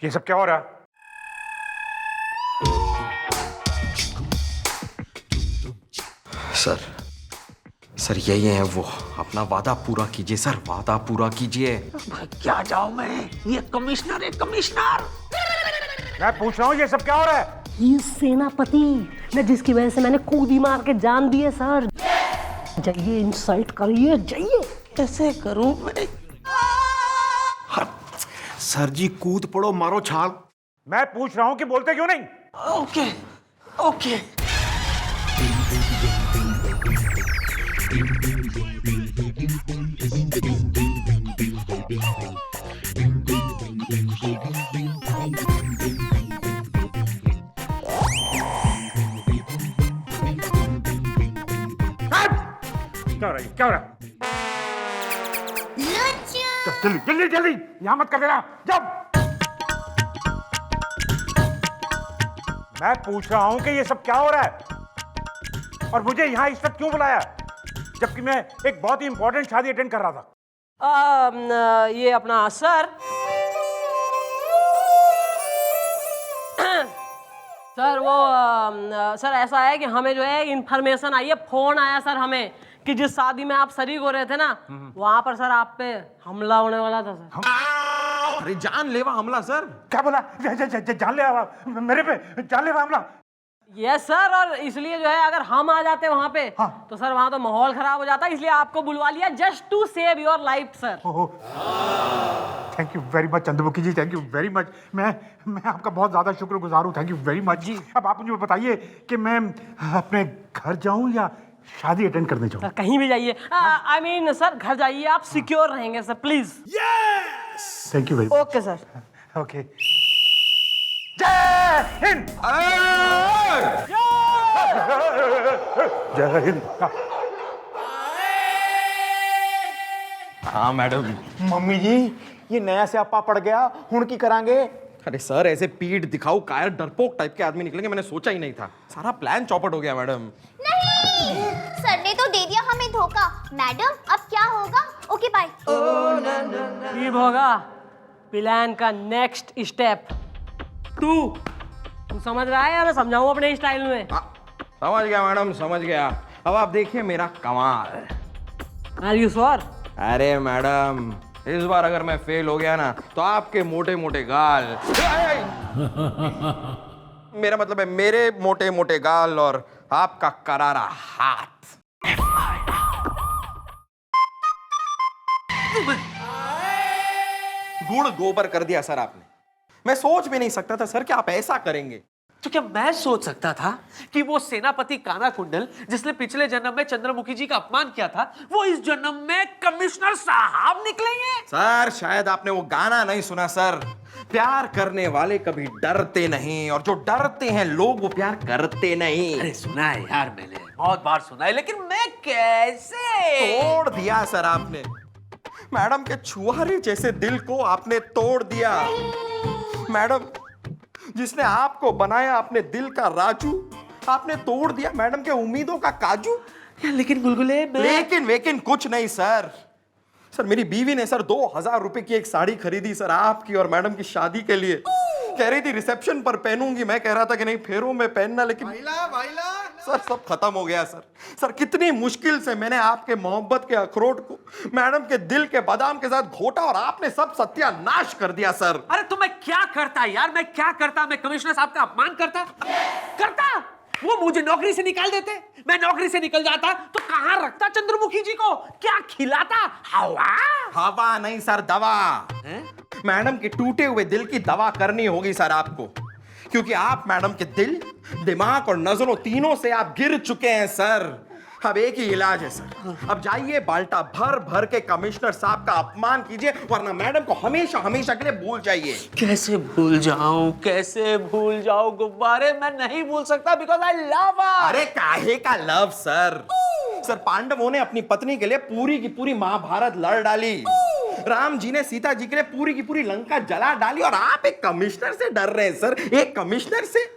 ये सब क्या हो रहा है? सर यही है वो। अपना वादा पूरा कीजिए सर, वादा पूरा कीजिए। क्या जाऊं मैं? ये कमिश्नर है, कमिश्नर। मैं पूछ रहा हूँ ये सब क्या हो रहा है? ये सेनापति न जिसकी वजह से मैंने कूदी मार के जान दी है सर। जाइए इंसल्ट करिए, जाइए। कैसे करूं मैं? सर जी कूद पड़ो, मारो छाल। मैं पूछ रहा हूँ कि बोलते क्यों नहीं? Okay okay. क्या हो रहा है? क्या हो रहा है? जल्दी जल्दी जल्दी, यहाँ मत कर देना। जब मैं पूछ रहा हूँ कि ये सब क्या हो रहा है और मुझे यहाँ इस वक्त क्यों बुलाया, जबकि मैं एक बहुत ही इंपॉर्टेंट शादी अटेंड कर रहा था। ये अपना सर सर वो सर ऐसा है कि हमें जो है इंफॉर्मेशन आई है, फोन आया सर हमें कि जिस शादी में आप शरीक हो रहे थे ना, वहां पर सर आप पे हमला होने वाला था सर। अरे जानलेवा हमला सर। क्या बोला? जानलेवा? मेरे पे जानलेवा हमला? यस सर, और इसलिए जो है अगर हम आ जाते वहां पे तो सर वहां तो माहौल खराब हो जाता, इसलिए आपको बुलवा लिया just to save your life sir. Thank you very much Chandramukhi ji, thank you very much. मैं आपका बहुत ज़्यादा शुक्रगुजार हूँ, थैंक यू वेरी मच जी। अब आप मुझे बताइए कि मैं अपने घर जाऊँ या शादी अटेंड करने जाऊँ? सर कहीं भी जाइए, आई मीन सर घर जाइए, आप सिक्योर रहेंगे sir, please. Thank you very much. Okay sir. Okay. जय हिंद। जय हिंद। हाँ मैडम। मम्मी जी ये नया स्यापा पड़ गया, हुण की करांगे? अरे सर ऐसे पीठ दिखाऊ कायर डरपोक टाइप के आदमी निकलेंगे, मैंने सोचा ही नहीं था। सारा प्लान चौपट हो गया मैडम। नहीं, सर ने तो दे दिया हमें धोखा। मैडम अब क्या होगा? Okay bye. ठीक होगा प्लान का नेक्स्ट स्टेप 2। तू समझ रहा है या मैं समझाऊं अपने स्टाइल में? समझ गया मैडम, समझ गया। अब आप देखिए मेरा कमाल। Are you sure? अरे मैडम इस बार अगर मैं फेल हो गया ना तो आपके मोटे मोटे गाल मेरा मतलब है मेरे मोटे मोटे गाल और आपका करारा हाथ। गुड़ गोबर कर दिया सर आपने। मैं सोच भी नहीं सकता था सर कि आप ऐसा करेंगे। तो क्या मैं सोच सकता था कि वो सेनापति काना कुंडल जिसने पिछले जन्म में चंद्रमुखी जी का अपमान किया था, वो इस जन्म में कमिश्नर साहब निकलेंगे? सर शायद आपने वो गाना नहीं सुना सर। प्यार करने वाले कभी डरते नहीं और जो डरते हैं लोग वो प्यार करते नहीं। अरे सुना है यार, मैंने बहुत बार सुना है, लेकिन मैं कैसे? तोड़ दिया सर आपने। मैडम के छुआरे जैसे दिल को आपने तोड़ दिया। मैडम जिसने आपको बनाया अपने दिल का राजू, आपने तोड़ दिया मैडम के उम्मीदों का काजू। लेकिन गुलगुले लेकिन वेकिन कुछ नहीं सर। सर मेरी बीवी ने सर 2000 रुपए की एक साड़ी खरीदी सर आपकी और मैडम की शादी के लिए। कह रही थी रिसेप्शन पर पहनूंगी, मैं कह रहा था कि नहीं फेरों में पहनना, लेकिन भाईला सर सब खत्म हो गया सर। सर कितनी मुश्किल से मैंने आपके मोहब्बत के अखरोट को मैडम के दिल के बादाम के साथ घोटा और आपने सब सत्यानाश कर दिया सर। अरे तो मैं क्या करता यार, मैं क्या करता? मैं कमिश्नर साहब का अपमान करता? वो मुझे नौकरी से निकाल देते, मैं नौकरी से निकल जाता तो कहां रखता चंद्रमुखी जी को? क्या खिलाता? हवा नहीं सर, दवा। मैडम के टूटे हुए दिल की दवा करनी होगी सर आपको, क्योंकि आप मैडम के दिल, दिमाग और नजरों तीनों से आप गिर चुके हैं सर। अब एक ही इलाज है सर, अब जाइए बाल्टा भर भर के कमिश्नर साहब का अपमान कीजिए, वरना मैडम को हमेशा हमेशा के लिए भूल जाइए। कैसे भूल जाऊं, कैसे भूल जाऊं गुब्बारे? मैं नहीं भूल सकता बिकॉज आई लव हर। अरे काहे का लव सर? सर पांडवों ने अपनी पत्नी के लिए पूरी की पूरी महाभारत लड़ डाली। राम जी ने सीता जी के लिए पूरी की पूरी लंका जला डाली और आप एक कमिश्नर से डर रहे हैं सर? एक कमिश्नर से?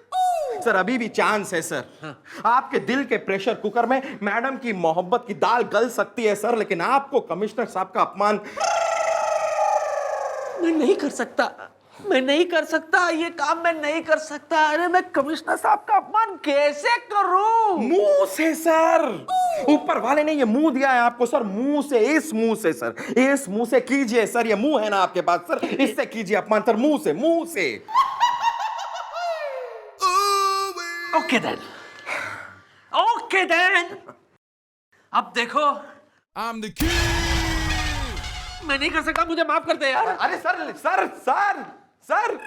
सर अभी भी चांस है सर। आपके दिल के प्रेशर कुकर में मैडम की मोहब्बत की दाल गल सकती है सर, लेकिन आपको कमिश्नर साहब का अपमान मैं नहीं कर सकता। मैं नहीं कर सकता ये काम, मैं नहीं कर सकता। अरे मैं कमिश्नर साहब का अपमान कैसे करूं? मुंह से सर, ऊपर वाले ने ये मुंह दिया है आपको सर, मुंह से, इस मुंह से सर, इस मुंह से कीजिए सर, ये मुंह है ना आपके पास सर, इससे कीजिए अपमान सर, मुंह से, मुंह से। Okay then, okay then. अब देखो, मैं नहीं कर सकता, मुझे माफ कर दे यार। अरे sir sir sir sir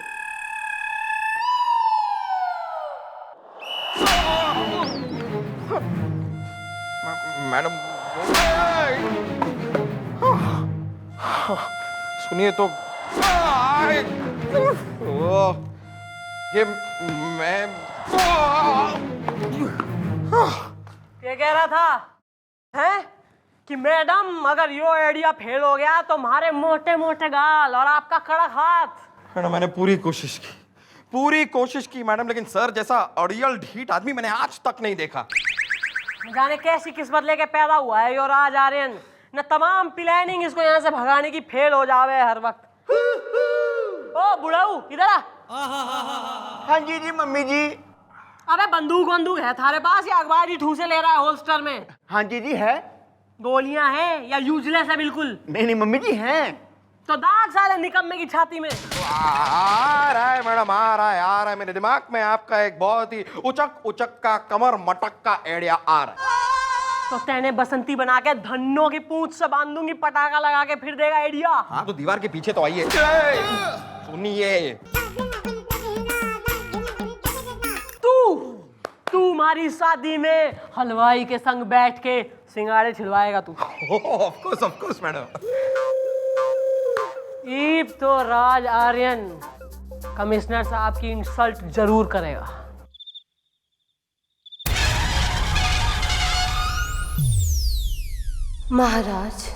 madam सुनिए तो, ये मैं ये कह रहा था हैं कि मैडम अगर यो आइडिया फेल हो गया तो हमारे मोटे मोटे गाल और आपका कड़क हाथ। मैडम मैंने पूरी कोशिश की मैडम, लेकिन सर जैसा अड़ियल ढीठ आदमी मैंने आज तक नहीं देखा। जाने कैसी किस्मत लेके पैदा हुआ है यो राज आर्यन, न तमाम प्लानिंग इसको यहाँ से भगाने की फेल हो जावे हर वक्त। ओ बुढ़ाऊ इधर आ। हाँ जी जी मम्मी जी। अबे बंदूक है थारे पास या अखबारी ठूसे ले रहा है होल्स्टर में? हाँ जी है। गोलियां हैं या यूजलेस है बिल्कुल? नहीं मम्मी जी हैं। तो दाग साले निकम्मे की छाती में। आ रहा है मैडम, आ रहा है मेरे दिमाग में आपका एक बहुत ही उचक का कमर मटक का आइडिया आ रहा है। तो तेने बसंती बना के धन्नों की पूंछ से बांधूंगी, पटाखा लगा के फिर देगा आइडिया। हाँ तो दीवार के पीछे तो आइए, सुनिए। तू हमारी शादी में हलवाई के संग बैठ के सिंगाड़े छिलवाएगा तू। Of course madam. ईब तो राज आर्यन कमिश्नर साहब की इंसल्ट जरूर करेगा। महाराज,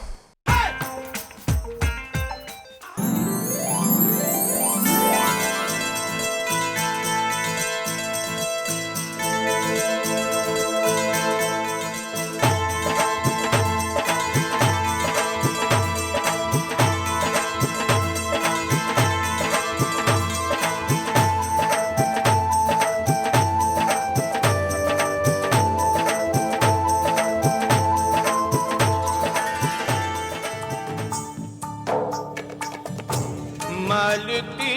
मालती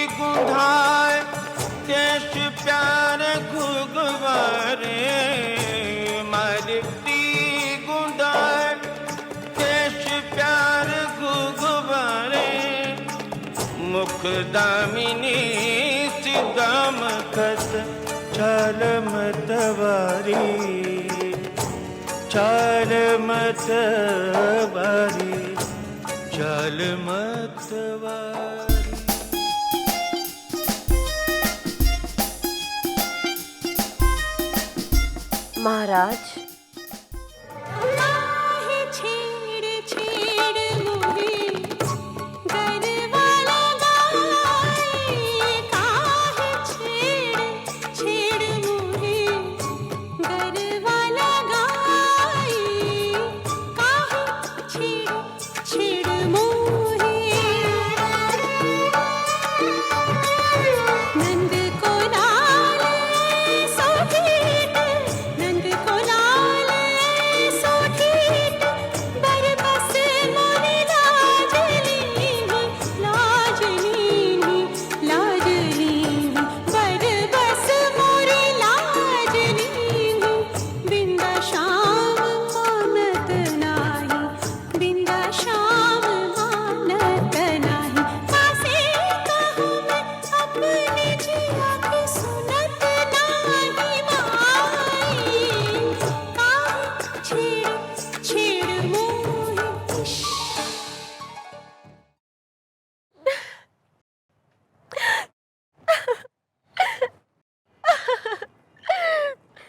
गुंधाए केश प्यार घुगवारे, मालती गुंधाए केश प्यार घुगवारे, मुख दामिनी सिदाम खत चाल मतवारी, चाल मतवारी, चाल मतवारी। महाराज,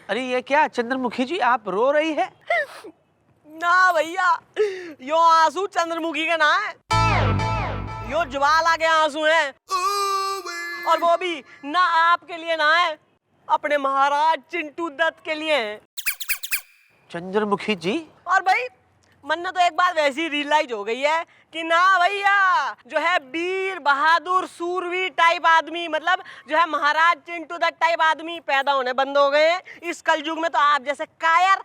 अरे ये क्या चंद्रमुखी जी, आप रो रही है? ना भैया, यो आंसू चंद्रमुखी के ना है, यो ज्वाला के आंसू हैं। और वो भी ना आपके लिए ना है, अपने महाराज चिंटू दत्त के लिए है। चंद्रमुखी जी? और भाई मन ने तो एक बार वैसी रियलाइज हो गई है कि ना भैया जो है वीर बहादुर सूरवीर टाइप आदमी, मतलब जो है महाराज चिंटू दत्त टाइप आदमी पैदा होने बंद हो गए हैं। इस कलयुग में तो आप जैसे कायर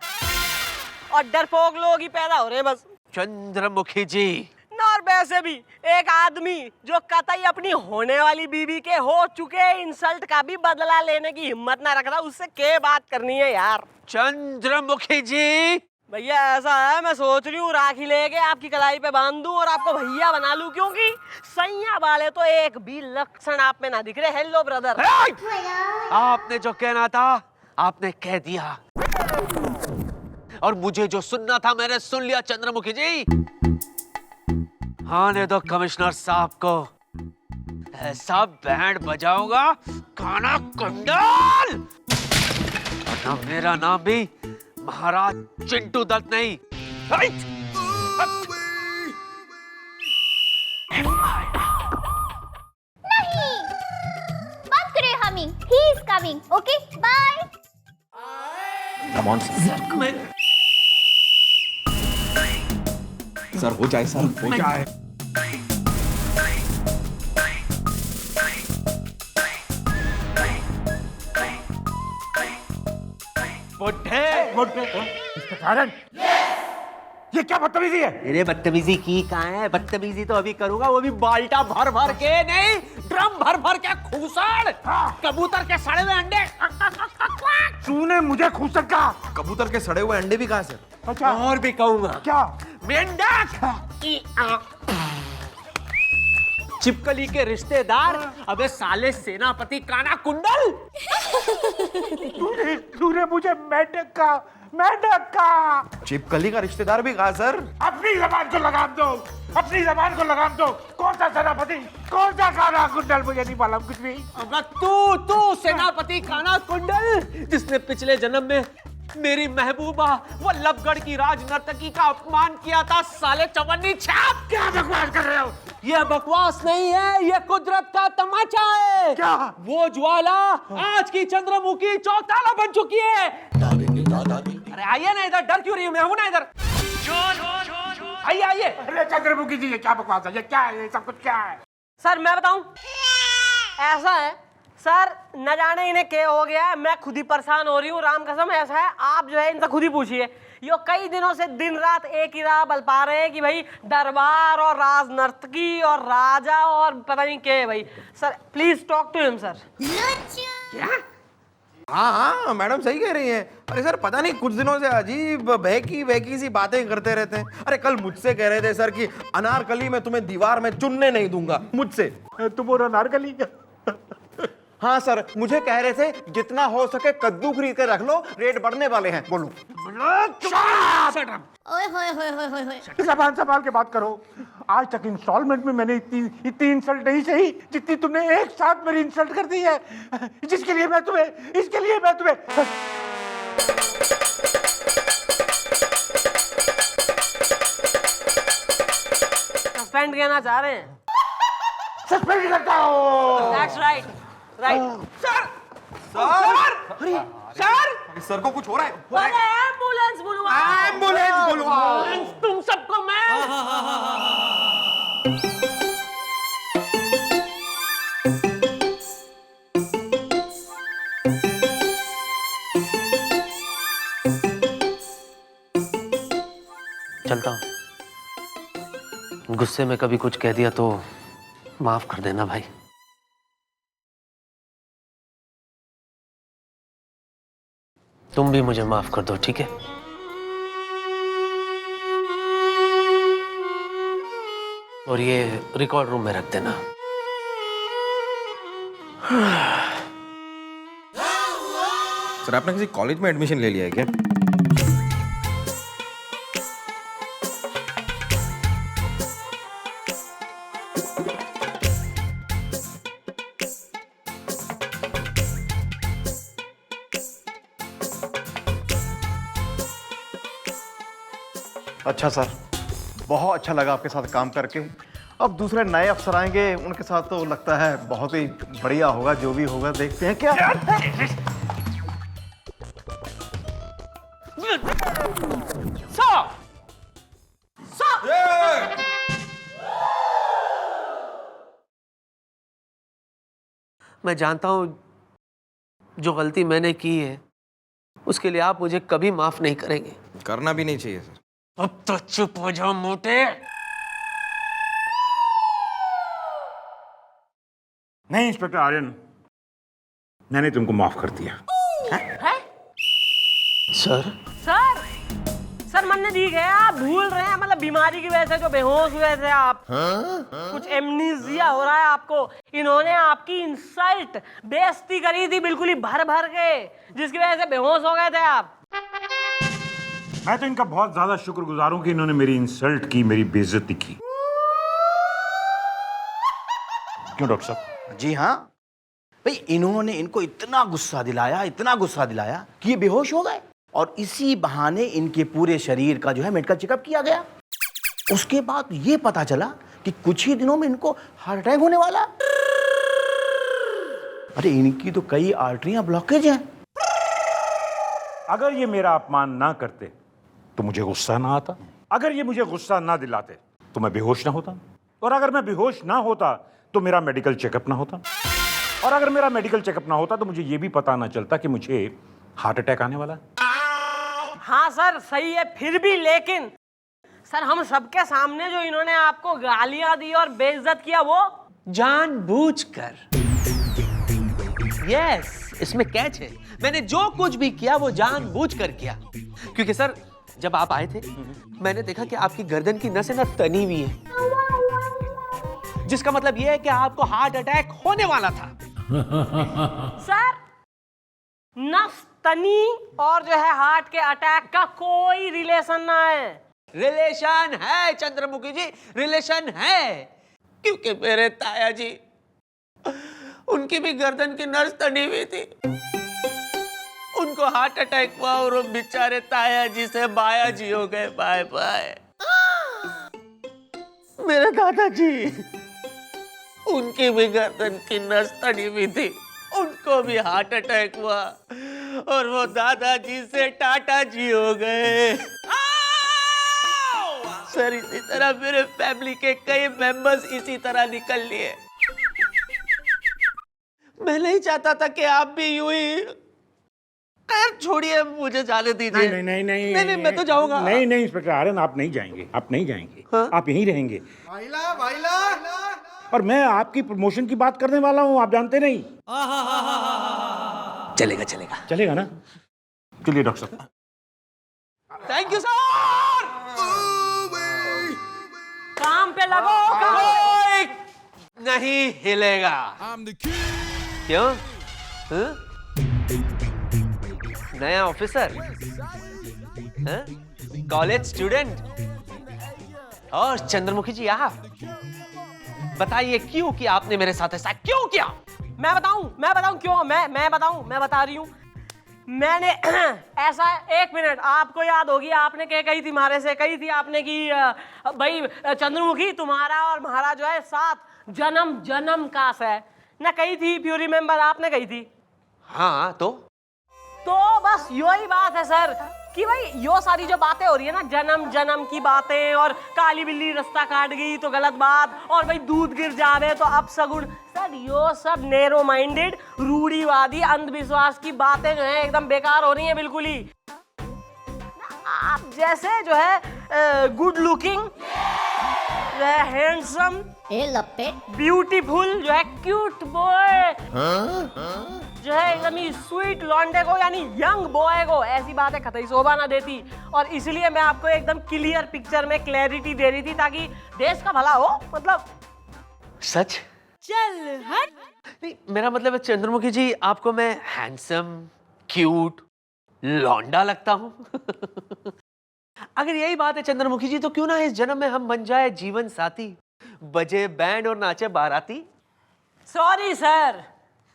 और डरपोक लोग ही पैदा हो रहे हैं बस। चंद्रमुखी जी, और वैसे भी एक आदमी जो कतई अपनी होने वाली बीवी के हो चुके इंसल्ट का भी बदला लेने की हिम्मत ना रख रहा, उससे क्या बात करनी है यार। चंद्रमुखी जी, भैया ऐसा है, मैं सोच रही हूँ राखी लेके आपकी कलाई पे बांध दूं और आपको भैया बना लूं, क्योंकि सैया वाले तो एक भी लक्षण आप में ना दिख रहे। Hello brother. आपने जो कहना था आपने कह दिया, और मुझे जो सुनना था मैंने सुन लिया। चंद्रमुखी जी, आने दो कमिश्नर साहब को, ऐसा बैंड बजाऊंगा खाना कुंडल, वरना मेरा नाम भी महाराज चिंटू दत्त नहीं। नहीं, बात करें हमी, he is coming, okay, bye. Come on sir, हो जाए सर, हो जाए। कारण ये क्या बदतमीजी है? अरे बदतमीजी की कहाँ है? बदतमीजी तो अभी करूंगा, वो भी बाल्टा भर भर के नहीं, ड्रम भर भर के खूसड़, कबूतर के सड़े हुए अंडे। तूने मुझे खूसड़ कहा? कबूतर के सड़े हुए अंडे भी कहा सर? अच्छा, और भी कहूंगा। क्या? मेंढक, चिपकली के रिश्तेदार, अबे साले सेनापति काना कुंडल। तूने मुझे मेंढक का चिपकली का रिश्तेदार भी कहा सर? अपनी जबान को लगाम दो, अपनी जबान को लगाम दो। कौन सा सेनापति, कौन सा काना कुंडल, मुझे नहीं मालूम कुछ भी। अबे तू सेनापति काना कुंडल, जिसने पिछले जन्म में मेरी महबूबा वल्लभगढ़ की राज नर्तकी का अपमान किया था, साले चवन्नी छाप। क्या बकवास कर रहे हो? यह बकवास नहीं है, यह कुदरत का तमाचा है। क्या? वो ज्वाला आज की चंद्रमुखी चौताला बन चुकी है। अरे आइए ना इधर, डर क्यों रही हूँ? मैं हूं ना इधर, आइए आइए। अरे चंद्रमुखी जी, ये क्या बकवास है? ये क्या है? ये सब कुछ क्या है? सर मैं बताऊं, ऐसा है सर, न जाने इन्हें क्या हो गया है, मैं खुद ही परेशान हो रही हूँ। राम कसम ऐसा है, आप जो है इनसे खुद ही पूछिए। यो कई दिनों से दिन रात एक ही राह बल पा रहे हैं कि भाई दरबार और राज नर्तकी और राजा और पता नहीं क्या है भाई। Sir please talk to him sir. क्या? हाँ, मैडम सही कह रही हैं। अरे सर, पता नहीं कुछ दिनों से अजीब बहकी सी बातें करते रहते हैं। अरे कल मुझसे कह रहे थे सर कि अनारकली में तुम्हें दीवार में चुनने नहीं दूंगा, मुझसे। तुम और अनारकली क्या? हाँ सर, मुझे कह रहे थे जितना हो सके कद्दू खरीद के रख लो, रेट बढ़ने वाले हैं। बोलो। ओए होए होए होए होए होए। जबान संभाल के बात करो। आज तक इंस्टॉलमेंट में मैंने इतनी इंसल्ट नहीं सही जितनी तुमने एक साथ मेरी इंसल्ट कर दी है। इसके लिए मैं तुम्हें सस्पेंड करना चाह रहे हैं। सस्पेंड करता हूँ। That's right, right. Sir sir को कुछ हो रहा है? अरे एम्बुलेंस बुलवाओ, एम्बुलेंस बुलवाओ। तुम सबको मैं। चलता हूँ, गुस्से में कभी कुछ कह दिया तो माफ कर देना भाई। तुम भी मुझे माफ कर दो, ठीक है? और ये रिकॉर्ड रूम में रख देना। सर, आपने किसी कॉलेज में एडमिशन ले लिया है क्या? अच्छा सर, बहुत अच्छा लगा आपके साथ काम करके। अब दूसरे नए अफसर आएंगे, उनके साथ तो लगता है बहुत ही बढ़िया होगा। जो भी होगा देखते हैं। क्या मैं जानता हूं जो गलती मैंने की है उसके लिए आप मुझे कभी माफ नहीं करेंगे। करना भी नहीं चाहिए सर। अब तो चुप हो जाओ मोटे। नहीं इंस्पेक्टर आर्यन, मैंने तुमको माफ कर दिया। है सर सर सर मन दी गया, आप भूल रहे हैं, मतलब बीमारी की वजह से जो बेहोश हुए थे आप। कुछ एमनीजिया हो रहा है आपको। इन्होंने आपकी इंसल्ट, बेइज्जती करी थी बिल्कुल ही भर भर के, जिसकी वजह से बेहोश हो गए थे आप। मैं तो इनका बहुत ज्यादा शुक्रगुजार हूं कि इन्होंने मेरी इंसल्ट की, मेरी बेइज्जती की। क्यों डॉक्टर साहब? जी हाँ भाई, इन्होंने इनको इतना गुस्सा दिलाया कि ये बेहोश हो गए, और इसी बहाने इनके पूरे शरीर का जो है मेडिकल चेकअप किया गया। उसके बाद ये पता चला कि कुछ ही दिनों में इनको हार्ट अटैक होने वाला। अरे इनकी तो कई आर्टरियां ब्लॉकेज हैं। अगर ये मेरा अपमान ना करते तो मुझे गुस्सा ना आता, अगर ये मुझे गुस्सा ना दिलाते तो मैं बेहोश ना होता, और अगर मैं बेहोश ना होता तो मेरा मेडिकल चेकअप ना होता, और अगर मेरा मेडिकल चेकअप ना होता तो मुझे ये भी पता ना चलता कि मुझे हार्ट अटैक आने वाला है। हाँ सर सही है, फिर भी लेकिन सर हम सबके सामने जो इन्होंने आपको गालियां दी और बेइज्जत किया वो जानबूझकर। यस, इसमें कैच है। मैंने जो कुछ भी किया वो जानबूझकर किया, क्योंकि सर जब आप आए थे मैंने देखा कि आपकी गर्दन की नसें ना तनी हुई है, जिसका मतलब यह है कि आपको हार्ट अटैक होने वाला था। सर नस तनी और जो है हार्ट के अटैक का कोई रिलेशन ना है। रिलेशन है चंद्रमुखी जी, रिलेशन है, क्योंकि मेरे ताया जी, उनकी भी गर्दन की नस तनी हुई थी, उनको हार्ट अटैक हुआ और वो बेचारे ताया जी से बाया जी हो गए। Bye bye. मेरे दादाजी, उनकी भी गर्दन की नस तनी हुई थी, उनको भी हार्ट अटैक हुआ और वो दादाजी से टाटा जी हो गए। सर इसी तरह मेरे फैमिली के कई मेंबर्स इसी तरह निकल लिए। मैं नहीं चाहता था कि आप भी यूं ही। खैर छोड़िए, मुझे जाने दीजिए। नहीं, मैं तो जाऊंगा। नहीं इंस्पेक्टर आर्यन, आप नहीं जाएंगे, आप नहीं जाएंगे। हाँ? आप यहीं रहेंगे। और मैं आपकी प्रमोशन की बात करने वाला हूं, आप जानते नहीं। चलेगा चलेगा ना? चलिए डॉक्टर साहब। Thank you sir. काम पे लगो, कोई नहीं हिलेगा। क्यों? हाँ? नया ऑफिसर, कॉलेज स्टूडेंट और चंद्रमुखी जी आप बताइए क्यों कि आपने मेरे साथ ऐसा क्यों किया? मैं बताऊं क्यों? मैं बता रही हूँ। मैंने ऐसा, एक मिनट, आपको याद होगी आपने कही थी मारे से, कही थी आपने कि भाई चंद्रमुखी तुम्हारा और हमारा जो है साथ जन्म का है ना, कही थी। इफ यू रिमेम्बर, आपने कही थी। हाँ तो बस यही बात है सर कि भाई यो सारी जो बातें हो रही है ना, जन्म की बातें, और काली बिल्ली रास्ता काट गई तो गलत बात, और भाई दूध गिर जावे तो अपशगुन, सर यो सब नैरो माइंडेड, रूढ़िवादी, अंधविश्वास की बातें जो है एकदम बेकार हो रही हैं बिल्कुल ही। आप जैसे जो है गुड लुकिंग, हैंडसम, ब्यूटीफुल, जो है क्यूट बॉय, जो है एकदम ही स्वीट लॉन्डे को, यानी यंग बॉय को ऐसी बातें कतई शोभा ना देती। और इसलिए मैं आपको एकदम क्लियर पिक्चर में क्लैरिटी दे रही थी ताकि देश का भला हो। मतलब सच? चल हट। नहीं, मेरा मतलब है चंद्रमुखी जी, आपको मैं हैंडसम, क्यूट, लौंडा लगता हूं? अगर यही बात है चंद्रमुखी जी, तो क्यों ना इस जन्म में हम बन जाए जीवन साथी, बजे बैंड और नाचे बाराती। सॉरी सर,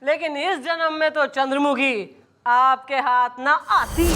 लेकिन इस जन्म में तो चंद्रमुखी आपके हाथ ना आती।